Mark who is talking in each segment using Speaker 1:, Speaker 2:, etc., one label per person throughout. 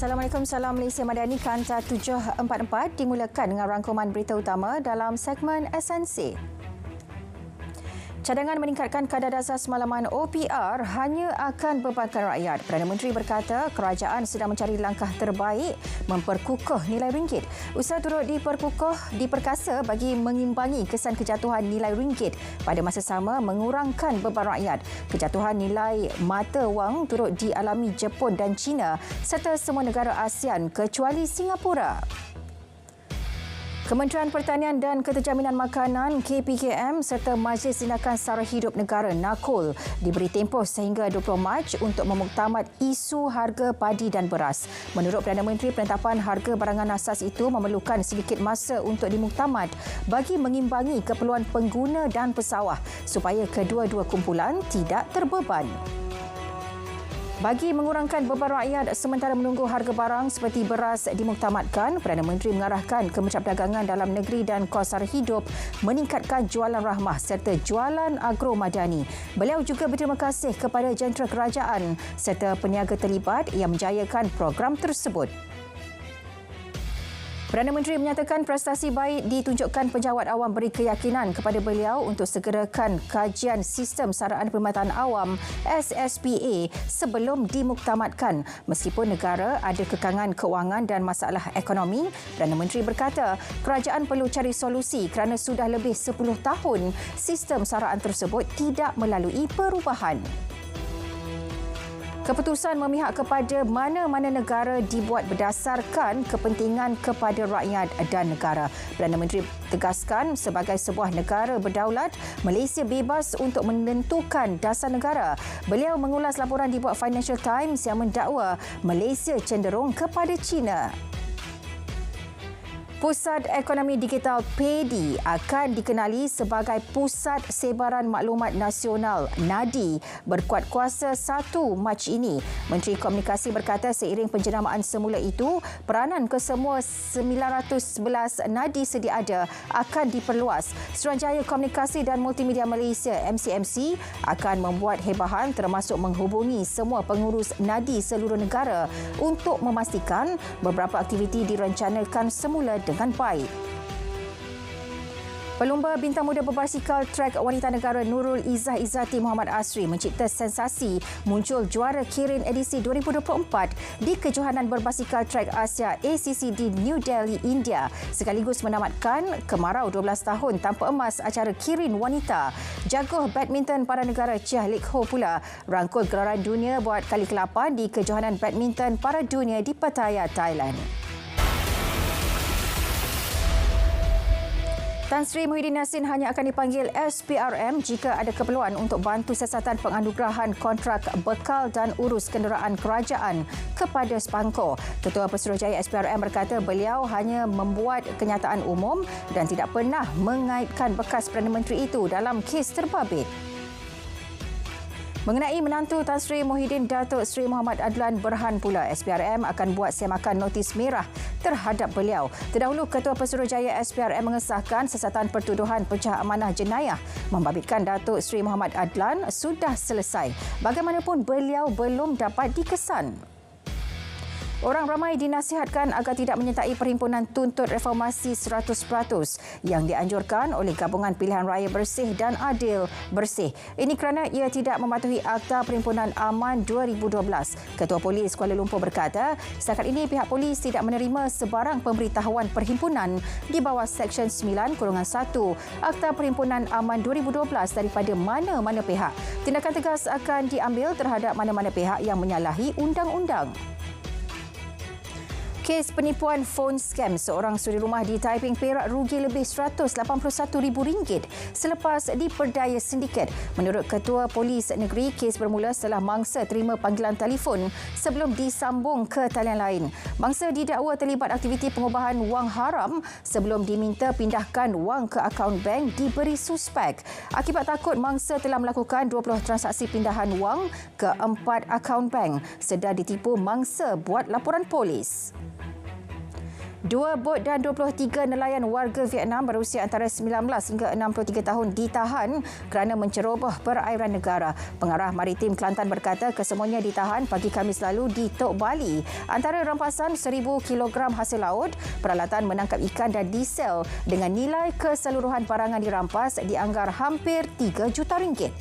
Speaker 1: Assalamualaikum, salam Malaysia Madani, Kanta 744 dimulakan dengan rangkuman berita utama dalam segmen SNC. Cadangan meningkatkan kadar dasar semalaman OPR hanya akan bebankan rakyat. Perdana Menteri berkata kerajaan sedang mencari langkah terbaik memperkukuh nilai ringgit. Usaha turut diperkasa bagi mengimbangi kesan kejatuhan nilai ringgit pada masa sama mengurangkan beban rakyat. Kejatuhan nilai mata wang turut dialami Jepun dan China serta semua negara ASEAN kecuali Singapura. Kementerian Pertanian dan Keterjaminan Makanan KPKM serta Majlis Tindakan Sara Hidup Negara NAKOL diberi tempoh sehingga 20 Mac untuk memuktamad isu harga padi dan beras. Menurut Perdana Menteri, penetapan harga barangan asas itu memerlukan sedikit masa untuk dimuktamad bagi mengimbangi keperluan pengguna dan pesawah supaya kedua-dua kumpulan tidak terbeban. Bagi mengurangkan beban rakyat sementara menunggu harga barang seperti beras dimuktamadkan, Perdana Menteri mengarahkan Kementerian Perdagangan Dalam Negeri dan Kos Sara Hidup meningkatkan jualan rahmah serta jualan agro madani. Beliau juga berterima kasih kepada jentera kerajaan serta peniaga terlibat yang menjayakan program tersebut. Perdana Menteri menyatakan prestasi baik ditunjukkan penjawat awam beri keyakinan kepada beliau untuk segerakan kajian sistem saraan perkhidmatan awam SSPA sebelum dimuktamadkan. Meskipun negara ada kekangan kewangan dan masalah ekonomi, Perdana Menteri berkata kerajaan perlu cari solusi kerana sudah lebih 10 tahun sistem saraan tersebut tidak melalui perubahan. Keputusan memihak kepada mana-mana negara dibuat berdasarkan kepentingan kepada rakyat dan negara. Perdana Menteri tegaskan sebagai sebuah negara berdaulat, Malaysia bebas untuk menentukan dasar negara. Beliau mengulas laporan dibuat Financial Times yang mendakwa Malaysia cenderung kepada China. Pusat Ekonomi Digital PEDI akan dikenali sebagai Pusat Sebaran Maklumat Nasional NADI berkuat kuasa 1 Mac ini. Menteri Komunikasi berkata seiring penjenamaan semula itu, peranan kesemua 911 NADI sedia ada akan diperluas. Suruhanjaya Komunikasi dan Multimedia Malaysia MCMC akan membuat hebahan termasuk menghubungi semua pengurus NADI seluruh negara untuk memastikan beberapa aktiviti direncanakan semula dengan baik. Pelumba bintang muda berbasikal trek wanita negara Nurul Izzah Izzati Muhammad Asri mencipta sensasi muncul juara Kirin edisi 2024 di kejohanan berbasikal trek Asia ACC di New Delhi, India, sekaligus menamatkan kemarau 12 tahun tanpa emas acara Kirin wanita. Jagoh badminton para negara Chia Lik Ho pula rangkul gelaran dunia buat kali ke-8 di kejohanan badminton para dunia di Pattaya, Thailand. Tan Sri Muhyiddin Yassin hanya akan dipanggil SPRM jika ada keperluan untuk bantu siasatan penganugerahan kontrak bekal dan urus kenderaan kerajaan kepada Sepangkor. Ketua Pesuruhjaya SPRM berkata beliau hanya membuat kenyataan umum dan tidak pernah mengaitkan bekas Perdana Menteri itu dalam kes terbabit. Mengenai menantu Tan Sri Muhyiddin, Datuk Seri Muhammad Adlan Berhan pula, SPRM akan buat semakan notis merah terhadap beliau. Terdahulu, Ketua Pesuruhjaya SPRM mengesahkan siasatan pertuduhan pecah amanah jenayah membabitkan Datuk Seri Muhammad Adlan sudah selesai. Bagaimanapun, beliau belum dapat dikesan. Orang ramai dinasihatkan agar tidak menyertai Perhimpunan Tuntut Reformasi 100% yang dianjurkan oleh Gabungan Pilihan Raya Bersih dan Adil Bersih. Ini kerana ia tidak mematuhi Akta Perhimpunan Aman 2012. Ketua Polis Kuala Lumpur berkata, setakat ini pihak polis tidak menerima sebarang pemberitahuan perhimpunan di bawah Seksyen 9-1 Akta Perhimpunan Aman 2012 daripada mana-mana pihak. Tindakan tegas akan diambil terhadap mana-mana pihak yang menyalahi undang-undang. Kes penipuan phone scam seorang suri rumah di Taiping, Perak rugi lebih RM181,000 selepas diperdaya sindiket. Menurut Ketua Polis Negeri, kes bermula setelah mangsa terima panggilan telefon sebelum disambung ke talian lain. Mangsa didakwa terlibat aktiviti pengubahan wang haram sebelum diminta pindahkan wang ke akaun bank diberi suspek. Akibat takut, mangsa telah melakukan 20 transaksi pindahan wang ke 4 akaun bank. Sedar ditipu, mangsa buat laporan polis. Dua bot dan 23 nelayan warga Vietnam berusia antara 19 hingga 63 tahun ditahan kerana menceroboh perairan negara. Pengarah Maritim Kelantan berkata kesemuanya ditahan pagi Khamis lalu di Tok Bali. Antara rampasan 1,000 kilogram hasil laut, peralatan menangkap ikan dan diesel dengan nilai keseluruhan barangan dirampas dianggar hampir 3 juta ringgit.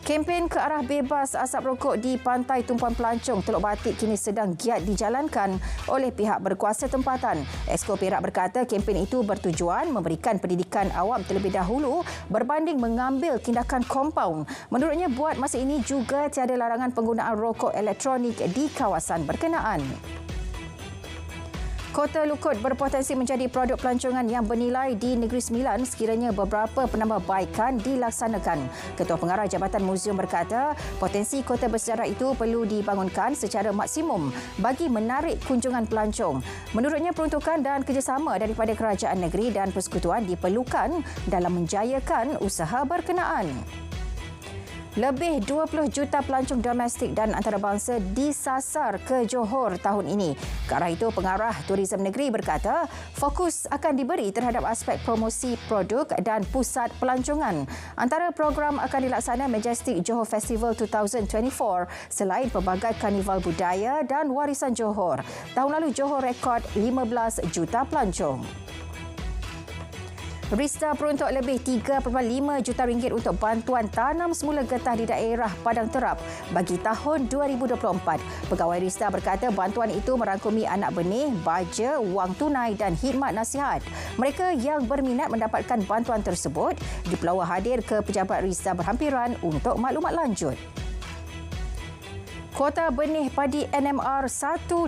Speaker 1: Kempen ke arah bebas asap rokok di Pantai Tumpuan Pelancong, Teluk Batik kini sedang giat dijalankan oleh pihak berkuasa tempatan. Esko Perak berkata kempen itu bertujuan memberikan pendidikan awam terlebih dahulu berbanding mengambil tindakan kompaun. Menurutnya, buat masa ini juga tiada larangan penggunaan rokok elektronik di kawasan berkenaan. Kota Lukut berpotensi menjadi produk pelancongan yang bernilai di Negeri Sembilan sekiranya beberapa penambahbaikan dilaksanakan. Ketua Pengarah Jabatan Muzium berkata, potensi kota bersejarah itu perlu dibangunkan secara maksimum bagi menarik kunjungan pelancong. Menurutnya, peruntukan dan kerjasama daripada kerajaan negeri dan persekutuan diperlukan dalam menjayakan usaha berkenaan. Lebih 20 juta pelancong domestik dan antarabangsa disasar ke Johor tahun ini. Ke arah itu, Pengarah Tourism Negeri berkata fokus akan diberi terhadap aspek promosi produk dan pusat pelancongan. Antara program akan dilaksana Majestic Johor Festival 2024 selain pelbagai karnival budaya dan warisan Johor. Tahun lalu Johor rekod 15 juta pelancong. Rista peruntuk lebih 3.5 juta ringgit untuk bantuan tanam semula getah di daerah Padang Terap bagi tahun 2024. Pegawai Rista berkata bantuan itu merangkumi anak benih, baja, wang tunai dan khidmat nasihat. Mereka yang berminat mendapatkan bantuan tersebut dipelawa hadir ke pejabat Rista berhampiran untuk maklumat lanjut. Kuota benih padi NMR 152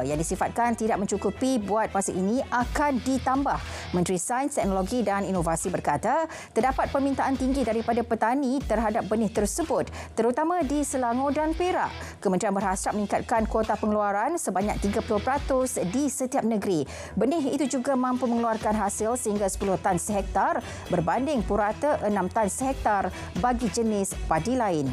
Speaker 1: yang disifatkan tidak mencukupi buat masa ini akan ditambah. Menteri Sains, Teknologi dan Inovasi berkata terdapat permintaan tinggi daripada petani terhadap benih tersebut, terutama di Selangor dan Perak. Kementerian berhasrat meningkatkan kuota pengeluaran sebanyak 30% di setiap negeri. Benih itu juga mampu mengeluarkan hasil sehingga 10 tan sehektar berbanding purata 6 tan sehektar bagi jenis padi lain.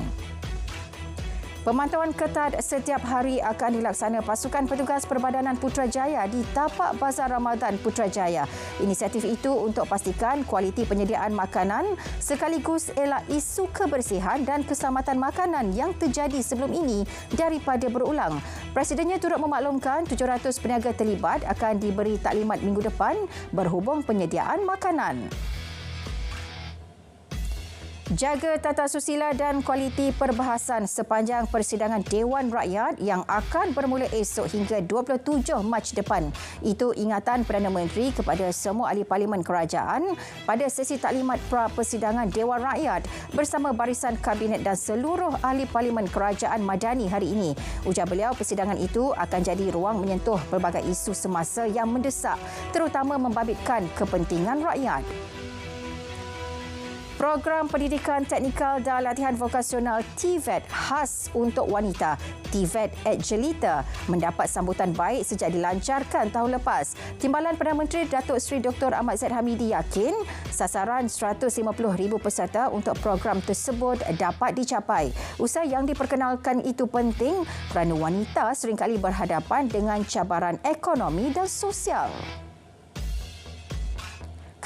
Speaker 1: Pemantauan ketat setiap hari akan dilaksana pasukan petugas Perbadanan Putrajaya di tapak Bazar Ramadan Putrajaya. Inisiatif itu untuk pastikan kualiti penyediaan makanan sekaligus elak isu kebersihan dan keselamatan makanan yang terjadi sebelum ini daripada berulang. Presidennya turut memaklumkan 700 peniaga terlibat akan diberi taklimat minggu depan berhubung penyediaan makanan. Jaga tata susila dan kualiti perbahasan sepanjang persidangan Dewan Rakyat yang akan bermula esok hingga 27 Mac depan. Itu ingatan Perdana Menteri kepada semua ahli parlimen kerajaan pada sesi taklimat pra-persidangan Dewan Rakyat bersama barisan kabinet dan seluruh ahli parlimen kerajaan madani hari ini. Ujar beliau, persidangan itu akan jadi ruang menyentuh pelbagai isu semasa yang mendesak, terutama membabitkan kepentingan rakyat. Program Pendidikan Teknikal dan Latihan Vokasional TVET khas untuk wanita, TVET Jelita, mendapat sambutan baik sejak dilancarkan tahun lepas. Timbalan Perdana Menteri Datuk Seri Dr. Ahmad Zahid Hamidi yakin sasaran 150,000 peserta untuk program tersebut dapat dicapai. Usaha yang diperkenalkan itu penting kerana wanita seringkali berhadapan dengan cabaran ekonomi dan sosial.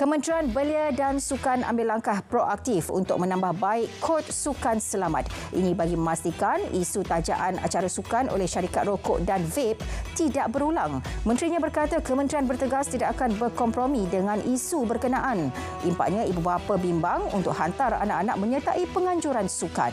Speaker 1: Kementerian Belia dan Sukan ambil langkah proaktif untuk menambah baik kod sukan selamat. Ini bagi memastikan isu tajaan acara sukan oleh syarikat rokok dan vape tidak berulang. Menterinya berkata kementerian bertegas tidak akan berkompromi dengan isu berkenaan. Impaknya ibu bapa bimbang untuk hantar anak-anak menyertai penganjuran sukan.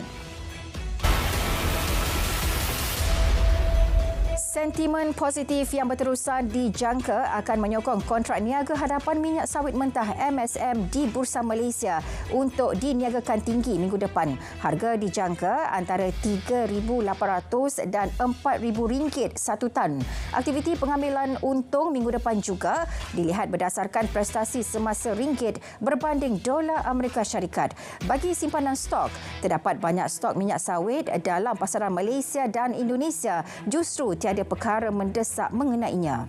Speaker 1: Sentimen positif yang berterusan dijangka akan menyokong kontrak niaga hadapan minyak sawit mentah MSM di Bursa Malaysia untuk diniagakan tinggi minggu depan. Harga dijangka antara RM3,800 dan RM4,000 satu tan. Aktiviti pengambilan untung minggu depan juga dilihat berdasarkan prestasi semasa ringgit berbanding dolar Amerika Syarikat. Bagi simpanan stok, terdapat banyak stok minyak sawit dalam pasaran Malaysia dan Indonesia, justru tiada perkara mendesak mengenainya.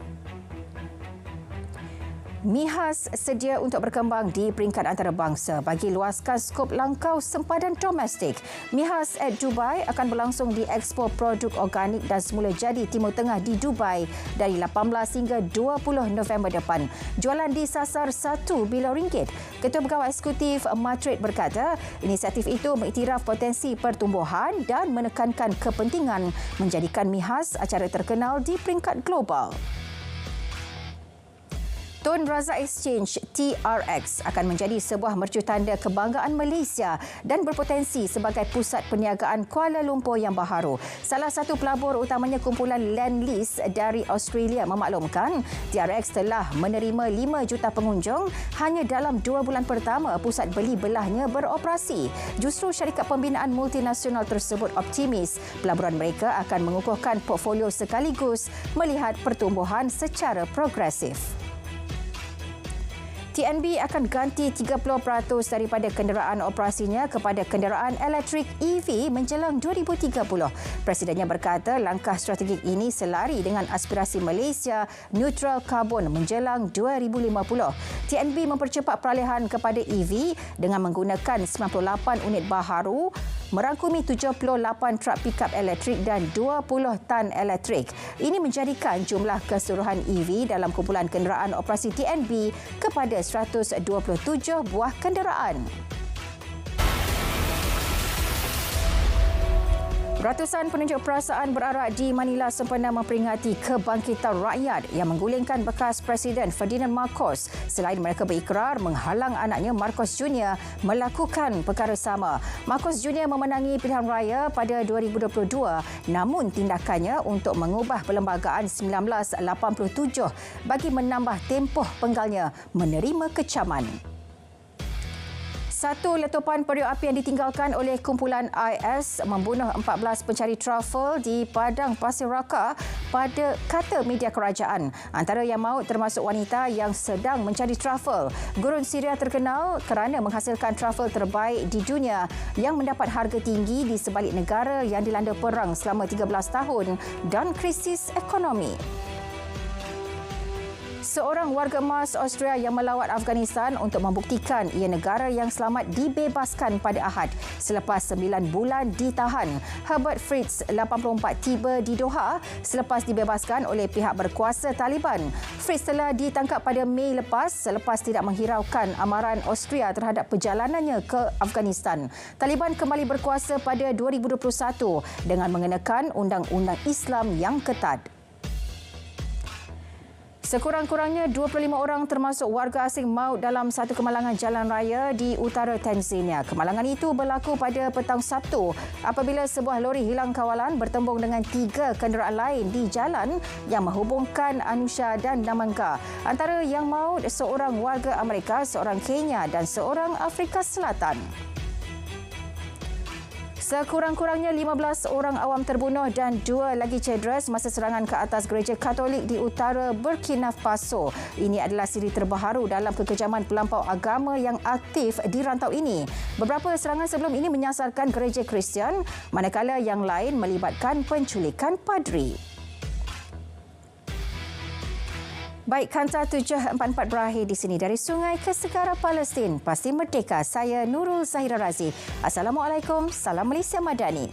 Speaker 1: MIHAS sedia untuk berkembang di peringkat antarabangsa bagi luaskan skop langkau sempadan domestik. MIHAS at Dubai akan berlangsung di Expo Produk Organik dan Semula Jadi Timur Tengah di Dubai dari 18 hingga 20 November depan. Jualan disasar RM1 bilion. Ketua Pegawai Eksekutif Matrade berkata, inisiatif itu mengiktiraf potensi pertumbuhan dan menekankan kepentingan menjadikan MIHAS acara terkenal di peringkat global. Tun Razak Exchange TRX akan menjadi sebuah mercutanda kebanggaan Malaysia dan berpotensi sebagai pusat perniagaan Kuala Lumpur yang baharu. Salah satu pelabur utamanya kumpulan Lendlease dari Australia memaklumkan TRX telah menerima 5 juta pengunjung hanya dalam 2 bulan pertama pusat beli belahnya beroperasi. Justru syarikat pembinaan multinasional tersebut optimis pelaburan mereka akan mengukuhkan portfolio sekaligus melihat pertumbuhan secara progresif. TNB akan ganti 30% daripada kenderaan operasinya kepada kenderaan elektrik EV menjelang 2030. Presidennya berkata langkah strategik ini selari dengan aspirasi Malaysia neutral karbon menjelang 2050. TNB mempercepat peralihan kepada EV dengan menggunakan 98 unit baharu, merangkumi 78 truk pikap elektrik dan 20 tan elektrik. Ini menjadikan jumlah keseluruhan EV dalam kumpulan kenderaan operasi TNB kepada 127 buah kenderaan. Ratusan penunjuk perasaan berarak di Manila sempena memperingati kebangkitan rakyat yang menggulingkan bekas Presiden Ferdinand Marcos. Selain mereka berikrar menghalang anaknya Marcos Jr. melakukan perkara sama. Marcos Jr. memenangi pilihan raya pada 2022 namun tindakannya untuk mengubah perlembagaan 1987 bagi menambah tempoh penggalnya menerima kecaman. Satu letupan periuk api yang ditinggalkan oleh kumpulan IS membunuh 14 pencari truffle di Padang Pasir Raka pada kata media kerajaan. Antara yang maut termasuk wanita yang sedang mencari truffle. Gurun Syria terkenal kerana menghasilkan truffle terbaik di dunia yang mendapat harga tinggi di sebalik negara yang dilanda perang selama 13 tahun dan krisis ekonomi. Seorang warga emas Austria yang melawat Afghanistan untuk membuktikan ia negara yang selamat dibebaskan pada Ahad selepas 9 bulan ditahan. Herbert Fritz, 84, tiba di Doha selepas dibebaskan oleh pihak berkuasa Taliban. Fritz telah ditangkap pada Mei lepas selepas tidak menghiraukan amaran Austria terhadap perjalanannya ke Afghanistan. Taliban kembali berkuasa pada 2021 dengan mengenakan undang-undang Islam yang ketat. Sekurang-kurangnya 25 orang termasuk warga asing maut dalam satu kemalangan jalan raya di utara Tanzania. Kemalangan itu berlaku pada petang Sabtu apabila sebuah lori hilang kawalan bertembung dengan 3 kenderaan lain di jalan yang menghubungkan Anusha dan Namanga. Antara yang maut seorang warga Amerika, seorang Kenya dan seorang Afrika Selatan. Sekurang-kurangnya 15 orang awam terbunuh dan 2 lagi cedera semasa serangan ke atas gereja Katolik di utara Burkina Faso. Ini adalah siri terbaru dalam kekejaman pelampau agama yang aktif di rantau ini. Beberapa serangan sebelum ini menyasarkan gereja Kristian, manakala yang lain melibatkan penculikan padri. Baik, Kanta 744 berakhir di sini. Dari sungai ke segara Palestin, pasti merdeka. Saya Nurul Zahira Razi. Assalamualaikum, salam Malaysia Madani.